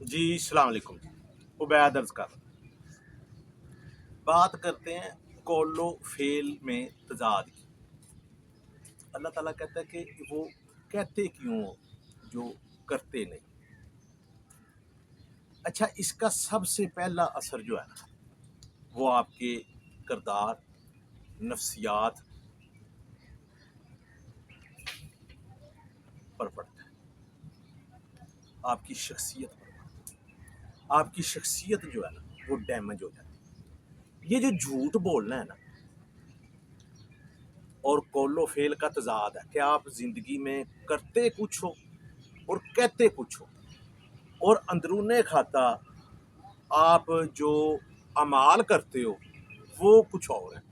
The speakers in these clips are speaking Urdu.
جی السلام علیکم عبید عرض کر بات کرتے ہیں کولو فیل میں تضاد کی۔ اللہ تعالیٰ کہتا ہے کہ وہ کہتے کیوں ہو جو کرتے نہیں۔ اچھا، اس کا سب سے پہلا اثر جو ہے نا وہ آپ کے کردار، نفسیات پر پڑتا ہے، آپ کی شخصیت پر پڑتا ہے۔ آپ کی شخصیت جو ہے نا وہ ڈیمیج ہو جاتی ہے۔ یہ جو جھوٹ بولنا ہے نا اور کولو فیل کا تضاد ہے کہ آپ زندگی میں کرتے کچھ ہو اور کہتے کچھ ہو، اور اندرون کھاتا آپ جو اعمال کرتے ہو وہ کچھ اور ہے۔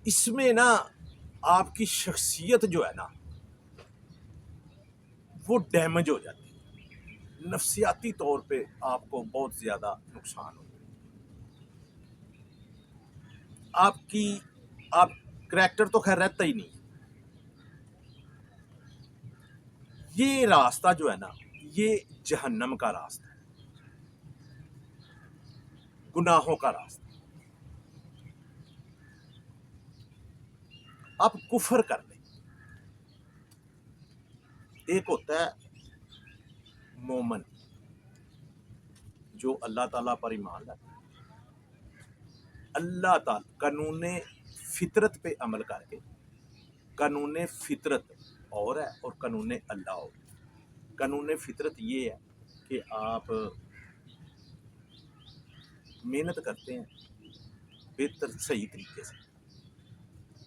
اس میں نا آپ کی شخصیت جو ہے نا وہ ڈیمیج ہو جاتی ہے، نفسیاتی طور پہ آپ کو بہت زیادہ نقصان ہوتا ہے۔ آپ کریکٹر تو خیر رہتا ہی نہیں۔ یہ راستہ جو ہے نا یہ جہنم کا راستہ ہے، گناہوں کا راستہ۔ آپ کفر کر لیں، ایک ہوتا ہے مومن جو اللہ تعالیٰ پر ایمان لاتا ہے، اللہ تعالیٰ قانون فطرت پہ عمل کر کے، قانون فطرت اور ہے اور قانون اللہ اور ہے۔ قانون فطرت یہ ہے کہ آپ محنت کرتے ہیں بہتر صحیح طریقے سے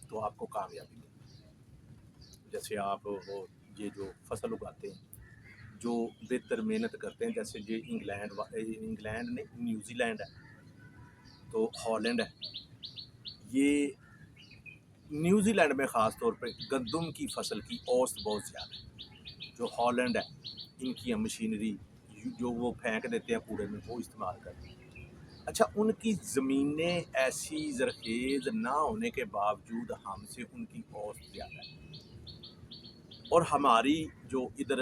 تو آپ کو کامیابی ملتی ہے۔ جیسے آپ وہ یہ جو فصل اگاتے ہیں، جو بہتر محنت کرتے ہیں، جیسے یہ انگلینڈ نہیں نیوزی لینڈ ہے تو ہالینڈ ہے۔ یہ نیوزی لینڈ میں خاص طور پہ گندم کی فصل کی اوسط بہت زیادہ ہے۔ جو ہالینڈ ہے ان کی مشینری جو وہ پھینک دیتے ہیں کوڑے میں وہ استعمال کرتے ہیں۔ اچھا، ان کی زمینیں ایسی زرخیز نہ ہونے کے باوجود ہم سے ان کی اوسط زیادہ ہے، اور ہماری جو ادھر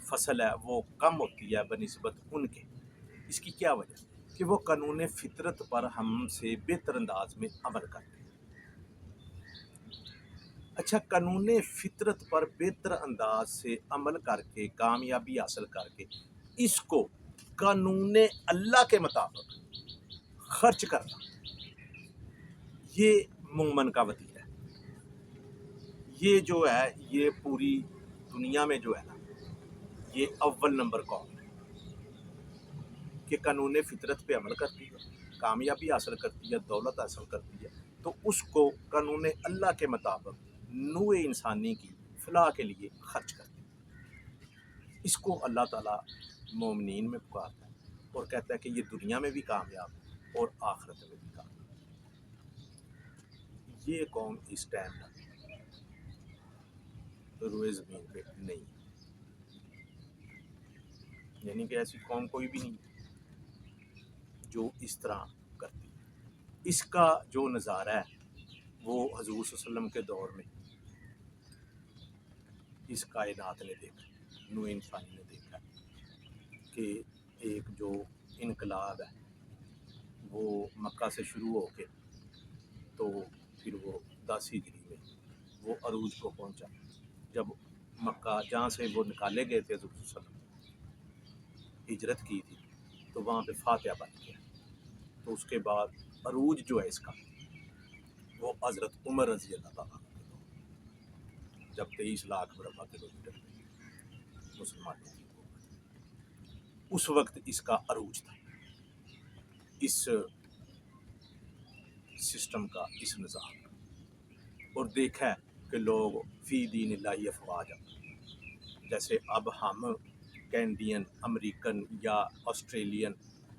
فصل ہے وہ کم ہوتی ہے بنسبت ان کے۔ اس کی کیا وجہ ہے کہ وہ قانون فطرت پر ہم سے بہتر انداز میں عمل کرتے ہیں۔ اچھا، قانون فطرت پر بہتر انداز سے عمل کر کے کامیابی حاصل کر کے اس کو قانون اللہ کے مطابق خرچ کرنا، یہ مومن کا وتیرہ ہے۔ یہ جو ہے یہ پوری دنیا میں جو ہے نا یہ اول نمبر قوم ہے کہ قانون فطرت پہ عمل کرتی ہے، کامیابی حاصل کرتی ہے، دولت حاصل کرتی ہے، تو اس کو قانون اللہ کے مطابق نوع انسانی کی فلاح کے لیے خرچ کرتی ہے۔ اس کو اللہ تعالیٰ مومنین میں پکارتا ہے اور کہتا ہے کہ یہ دنیا میں بھی کامیاب ہے اور آخرت میں بھی کامیاب۔ یہ قوم اس ٹائم روئے زمین پہ نہیں ہے، یعنی کہ ایسی قوم کوئی بھی نہیں جو اس طرح کرتی ہے۔ اس کا جو نظارہ ہے وہ حضور صلی اللہ علیہ وسلم کے دور میں اس کائنات نے دیکھا، نوع انسانی نے دیکھا کہ ایک جو انقلاب ہے وہ مکہ سے شروع ہو کے تو پھر وہ 10 ہجری میں وہ عروج کو پہنچا، جب مکہ جہاں سے وہ نکالے گئے تھے حضور صلی اللہ علیہ وسلم ہجرت کی تھی تو وہاں پہ فاتحہ بن گیا۔ تو اس کے بعد عروج جو ہے اس کا وہ حضرت عمر رضی اللہ تعالیٰ عنہ کے دور، جب 23 لاکھ مربع کلومیٹر مسلمانوں کی حکومت، اس وقت اس کا عروج تھا، اس سسٹم کا، اس نظام کا۔ اور دیکھا ہے کہ لوگ فی دین اللہ افواج، جیسے اب ہم کینیڈین، امریکن یا آسٹریلین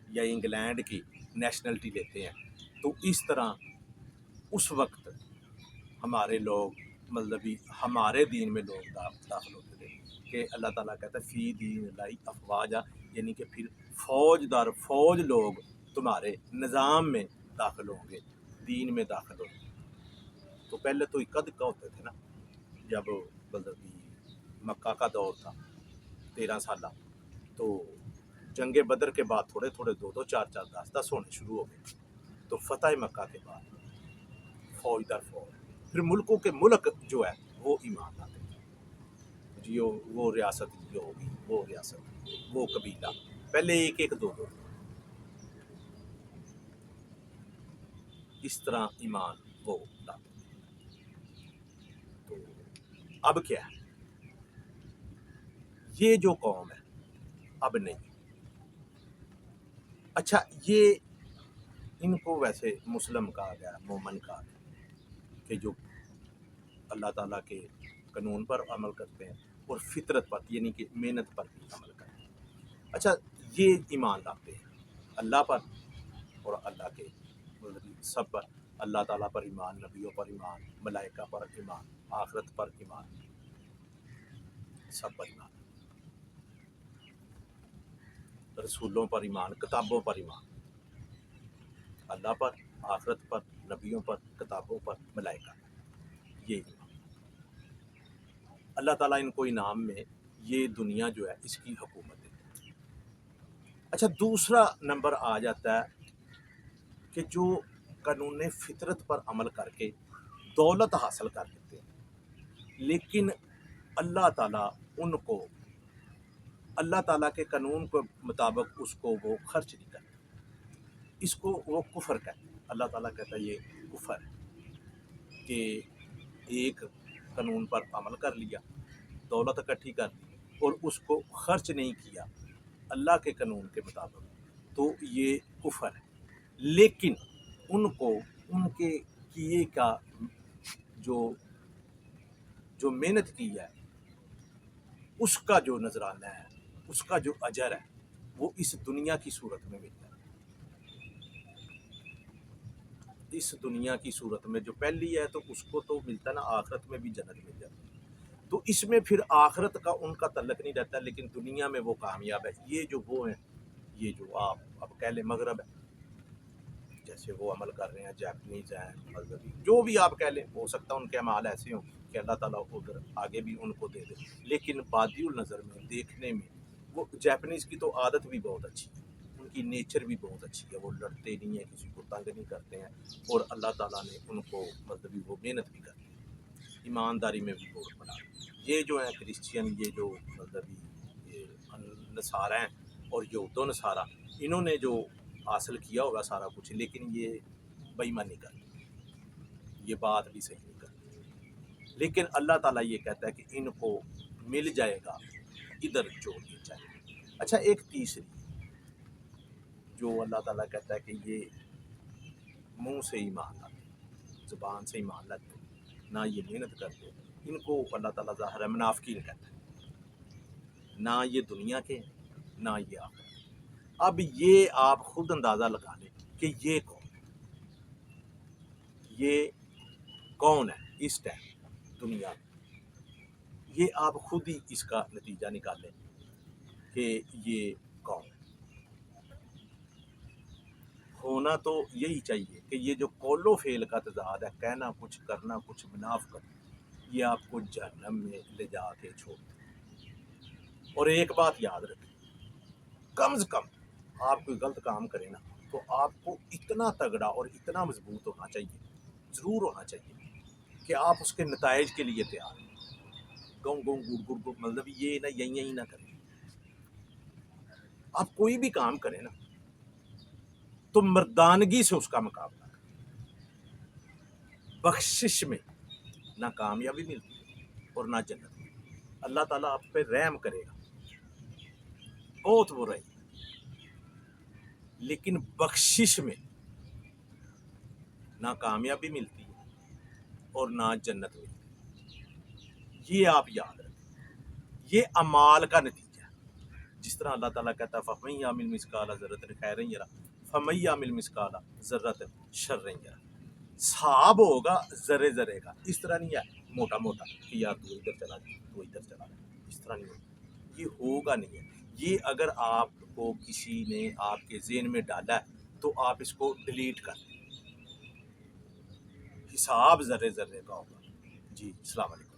یا انگلینڈ کی نیشنلٹی لیتے ہیں، تو اس طرح اس وقت ہمارے لوگ مطلبی ہمارے دین میں لوگ داخل ہوتے تھے کہ اللہ تعالیٰ کہتا ہے فی دین اللہ افواجا، یعنی کہ پھر فوج در فوج لوگ تمہارے نظام میں داخل ہوں گے، دین میں داخل ہوں گے۔ تو پہلے تو اکا دکا ہوتے تھے نا، جب مطلبی مکہ کا دور تھا 13 سالہ، تو جنگ بدر کے بعد تھوڑے تھوڑے 2 4 10 10 ہونے شروع ہو گئے. تو فتح مکہ کے بعد فوج در فوج پھر ملکوں کے ملک جو ہے وہ ایمان لاتے ہیں. جی وہ ریاست یہ ہوگی، وہ ریاست، وہ قبیلہ، پہلے ایک ایک دو اس طرح ایمان وہ لاتے ہیں. تو اب کیا ہے، یہ جو قوم ہے اب نہیں. اچھا یہ ان کو ویسے مسلم کہا گیا، مومن کہا گیا کہ جو اللہ تعالیٰ کے قانون پر عمل کرتے ہیں اور فطرت پر یعنی کہ محنت پر بھی عمل کرتے ہیں. اچھا یہ ایمان لاتے ہیں اللہ پر اور اللہ کے سب پر، اللہ تعالیٰ پر ایمان، نبیوں پر ایمان، ملائکہ پر ایمان، آخرت پر ایمان، سب پر ایمان، رسولوں پر ایمان، کتابوں پر ایمان، اللہ پر، آخرت پر، نبیوں پر، کتابوں پر، ملائکہ پر، یہ ایمان. اللہ تعالیٰ ان کو انعام میں یہ دنیا جو ہے اس کی حکومت ہے. اچھا دوسرا نمبر آ جاتا ہے کہ جو قانون فطرت پر عمل کر کے دولت حاصل کر لیتے ہیں، لیکن اللہ تعالیٰ ان کو اللہ تعالیٰ کے قانون کے مطابق اس کو وہ خرچ نہیں کرتے. اس کو وہ کفر کہتے ہیں. اللہ تعالیٰ کہتا ہے یہ کفر ہے کہ ایک قانون پر عمل کر لیا، دولت اکٹھی کر لی اور اس کو خرچ نہیں کیا اللہ کے قانون کے مطابق، تو یہ کفر ہے. لیکن ان کو ان کے کیے کا جو محنت کی ہے اس کا جو نذرانہ ہے، اس کا جو اجر ہے وہ اس دنیا کی صورت میں ملتا ہے. اس دنیا کی صورت میں جو پہلی ہے تو اس کو تو ملتا ہے نا، آخرت میں بھی جنت مل جاتی ہے. تو اس میں پھر آخرت کا ان کا تعلق نہیں رہتا، لیکن دنیا میں وہ کامیاب ہے. یہ جو وہ ہیں، یہ جو آپ اب کہہ لیں مغرب ہے، جیسے وہ عمل کر رہے ہیں، جاپنیز ہیں، مذہبی جو بھی آپ کہہ لیں، ہو سکتا ہے ان کے اعمال ایسے ہوں کہ اللہ تعالیٰ ادھر آگے بھی ان کو دے دے. لیکن بادی النظر میں دیکھنے میں وہ جاپنیز کی تو عادت بھی بہت اچھی ہے، ان کی نیچر بھی بہت اچھی ہے، وہ لڑتے نہیں ہیں، کسی کو تنگ نہیں کرتے ہیں، اور اللہ تعالیٰ نے ان کو مذہبی وہ محنت بھی کرتی ہے، ایمانداری میں بھی بہت بنا. یہ جو ہیں کرسچین، یہ جو مذہبی یہ نصارہ ہیں اور یہود و نصارہ، انہوں نے جو حاصل کیا ہوگا سارا کچھ، لیکن یہ بے ایمانی کرتے، یہ بات بھی صحیح نہیں کرتے. لیکن اللہ تعالیٰ یہ کہتا ہے کہ ان کو مل جائے گا ادھر جو یہ چاہیے. اچھا ایک تیسری جو اللہ تعالیٰ کہتا ہے کہ یہ منہ سے ایمان لاتے، زبان سے ایمان لاتے، نہ یہ محنت کرتے، ان کو اللہ تعالیٰ ظاہر ہے منافقین کہتا ہے. نہ یہ دنیا کے نہ یہ آخرت. اب یہ آپ خود اندازہ لگا لیں کہ یہ کون ہے اس ٹائم دنیا میں. یہ آپ خود ہی اس کا نتیجہ نکالیں کہ یہ کون ہے. ہونا تو یہی چاہیے کہ یہ جو قول و فعل کا تضاد ہے، کہنا کچھ کرنا کچھ، منافقت، یہ آپ کو جہنم میں لے جا کے چھوڑ دے. اور ایک بات یاد رکھیں، کم از کم آپ کوئی غلط کام کریں نا تو آپ کو اتنا تگڑا اور اتنا مضبوط ہونا چاہیے، ضرور ہونا چاہیے کہ آپ اس کے نتائج کے لیے تیار ہیں. گوں گوں گڑ گڑ گڑ مطلب یہ نہ یہی نہ کریں. آپ کوئی بھی کام کریں نا تو مردانگی سے اس کا مقابلہ کریں. بخشش میں نہ کامیابی ملتی ہے اور نہ جنت ملتی. اللہ تعالیٰ آپ پہ رحم کرے گا، بہت وہ رہے، لیکن بخشش میں نہ کامیابی ملتی ہے اور نہ جنت ملتی. یہ آپ یاد رکھیں، یہ اعمال کا نتیجہ ہے. جس طرح اللہ تعالیٰ کہتا ہے فَمَن يَعْمَلْ مِثْقَالَ ذَرَّةٍ خَيْرًا يَرَهُ فَمَن يَعْمَلْ مِثْقَالَ ذَرَّةٍ شَرًّا يَرَهُ. حساب ہوگا ذرے ذرے کا. اس طرح نہیں ہے موٹا موٹا کہ یار تو ادھر چلا جائے تو ادھر چلا جائے، اس طرح نہیں ہوگا. یہ ہوگا نہیں ہے. یہ اگر آپ کو کسی نے آپ کے ذہن میں ڈالا ہے تو آپ اس کو ڈیلیٹ کر دیں. حساب ذرے ذرے کا ہوگا. جی السلام علیکم.